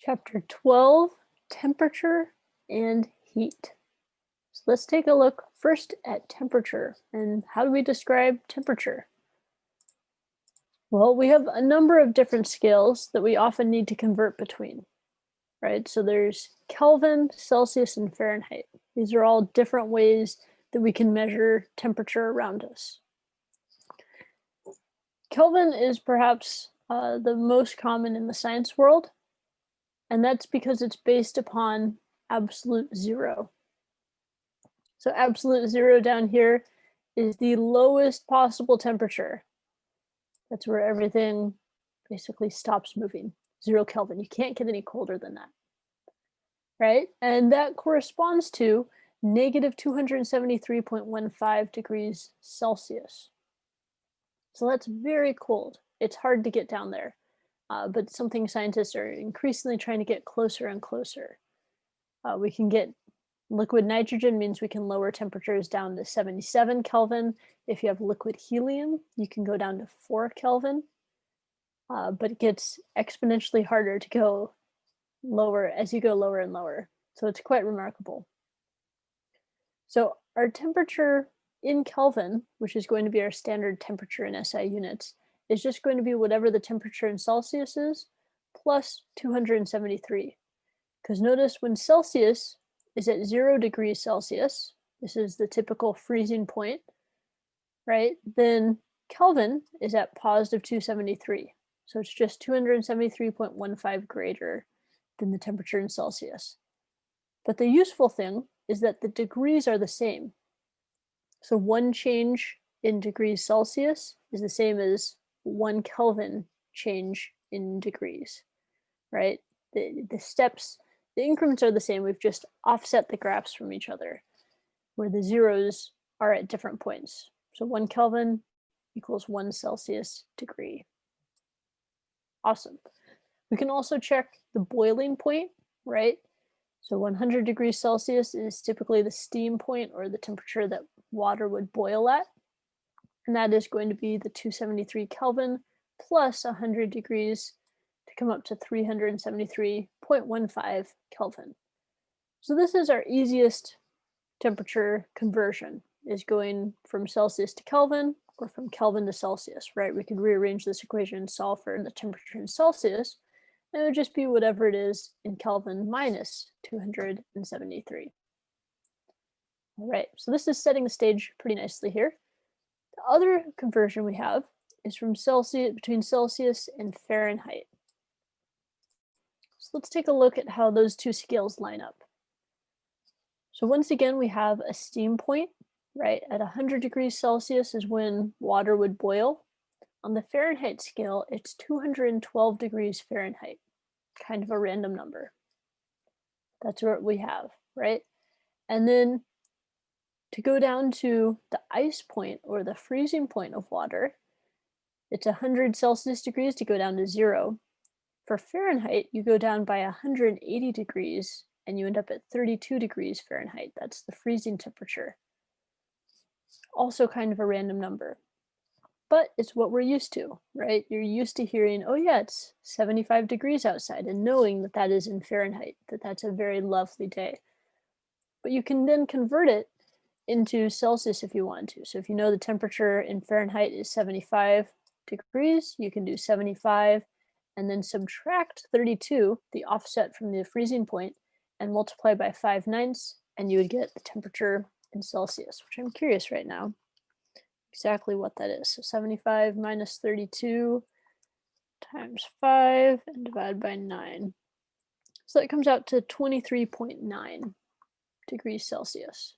Chapter 12, Temperature and Heat. So let's take a look first at temperature. And how do we describe temperature? Well, we have a number of different scales that we often need to convert between, right? So there's Kelvin, Celsius, and Fahrenheit. These are all different ways that we can measure temperature around us. Kelvin is perhaps the most common in the science world, and that's because it's based upon absolute zero. So absolute zero down here is the lowest possible temperature. That's where everything basically stops moving. 0 Kelvin. You can't get any colder than that, right? And that corresponds to negative 273.15 degrees Celsius. So that's very cold. It's hard to get down there, but something scientists are increasingly trying to get closer and closer. We can get liquid nitrogen means we can lower temperatures down to 77 Kelvin. If you have liquid helium, you can go down to 4 Kelvin, but it gets exponentially harder to go lower as you go lower and lower. So it's quite remarkable. So our temperature in Kelvin, which is going to be our standard temperature in SI units, is just going to be whatever the temperature in Celsius is, plus 273. Because notice when Celsius is at 0 degrees Celsius, this is the typical freezing point, right? Then Kelvin is at positive 273. So it's just 273.15 greater than the temperature in Celsius. But the useful thing is that the degrees are the same. So one change in degrees Celsius is the same as 1 Kelvin change in degrees, right? The steps, the increments are the same. We've just offset the graphs from each other, where the zeros are at different points. So 1 Kelvin equals 1 Celsius degree. Awesome. We can also check the boiling point, right? So 100 degrees Celsius is typically the steam point or the temperature that water would boil at. And that is going to be the 273 Kelvin plus 100 degrees to come up to 373.15 Kelvin. So this is our easiest temperature conversion, is going from Celsius to Kelvin or from Kelvin to Celsius, right? We could rearrange this equation and solve for the temperature in Celsius, and it would just be whatever it is in Kelvin minus 273. All right, so this is setting the stage pretty nicely here. The other conversion we have is from Celsius, between Celsius and Fahrenheit. So let's take a look at how those two scales line up. So once again, we have a steam point, right? At 100 degrees Celsius is when water would boil. On the Fahrenheit scale, it's 212 degrees Fahrenheit, kind of a random number. That's what we have, right? And then to go down to the ice point or the freezing point of water, it's 100 Celsius degrees to go down to 0. For Fahrenheit, you go down by 180 degrees and you end up at 32 degrees Fahrenheit. That's the freezing temperature. Also kind of a random number, but it's what we're used to, right? You're used to hearing, oh yeah, it's 75 degrees outside, and knowing that that is in Fahrenheit, that that's a very lovely day. But you can then convert it into Celsius if you want to. So if you know the temperature in Fahrenheit is 75 degrees, you can do 75 and then subtract 32, the offset from the freezing point, and multiply by 5/9, and you would get the temperature in Celsius, which I'm curious right now exactly what that is. So 75 minus 32 times 5 and divide by 9. So that comes out to 23.9 degrees Celsius.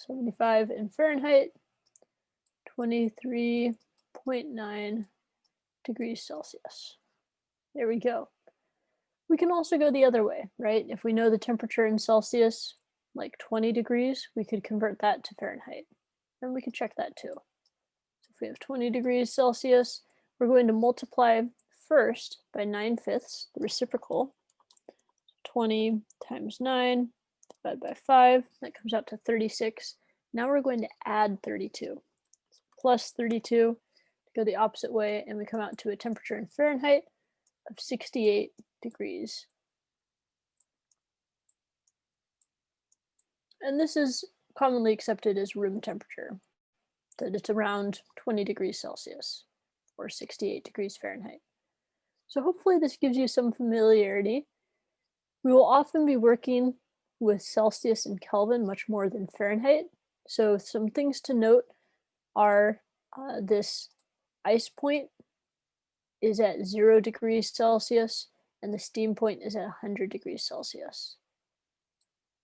75 in Fahrenheit, 23.9 degrees Celsius. There we go. We can also go the other way, right? If we know the temperature in Celsius, like 20 degrees, we could convert that to Fahrenheit. And we can check that too. So if we have 20 degrees Celsius, we're going to multiply first by 9/5, the reciprocal. 20 times 9 divided by 5, that comes out to 36. Now we're going to add 32. Plus 32 to go the opposite way, and we come out to a temperature in Fahrenheit of 68 degrees. And this is commonly accepted as room temperature, that it's around 20 degrees Celsius or 68 degrees Fahrenheit. So hopefully this gives you some familiarity. We will often be working with Celsius and Kelvin much more than Fahrenheit. So some things to note are this ice point is at 0 degrees Celsius and the steam point is at 100 degrees Celsius.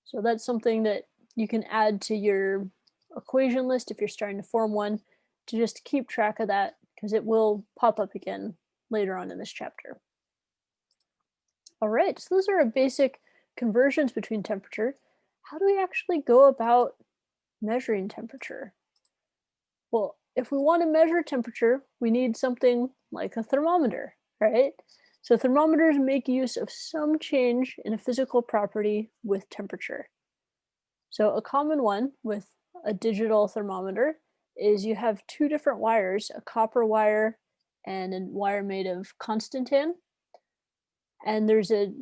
So that's something that you can add to your equation list if you're starting to form one, to just keep track of that because it will pop up again later on in this chapter. All right, so those are our basic conversions between temperature. How do we actually go about measuring temperature? Well, if we want to measure temperature, we need something like a thermometer, right? So thermometers make use of some change in a physical property with temperature. So a common one with a digital thermometer is you have two different wires, a copper wire and a wire made of constantan. And there's a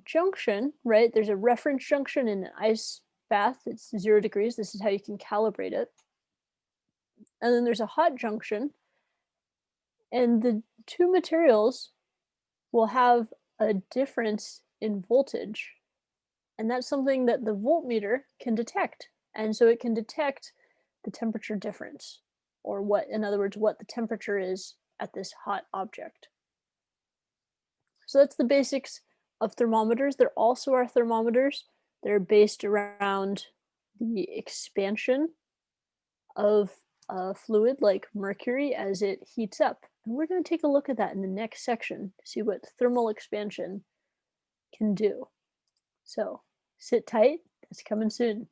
junction, right? There's a reference junction in an ice bath. It's 0 degrees. This is how you can calibrate it. And then there's a hot junction. And the two materials will have a difference in voltage. And that's something that the voltmeter can detect. And so it can detect the temperature difference, or what, in other words, what the temperature is at this hot object. So that's the basics of thermometers. There also are thermometers that are based around the expansion of a fluid like mercury as it heats up. And we're going to take a look at that in the next section to see what thermal expansion can do. So sit tight, it's coming soon.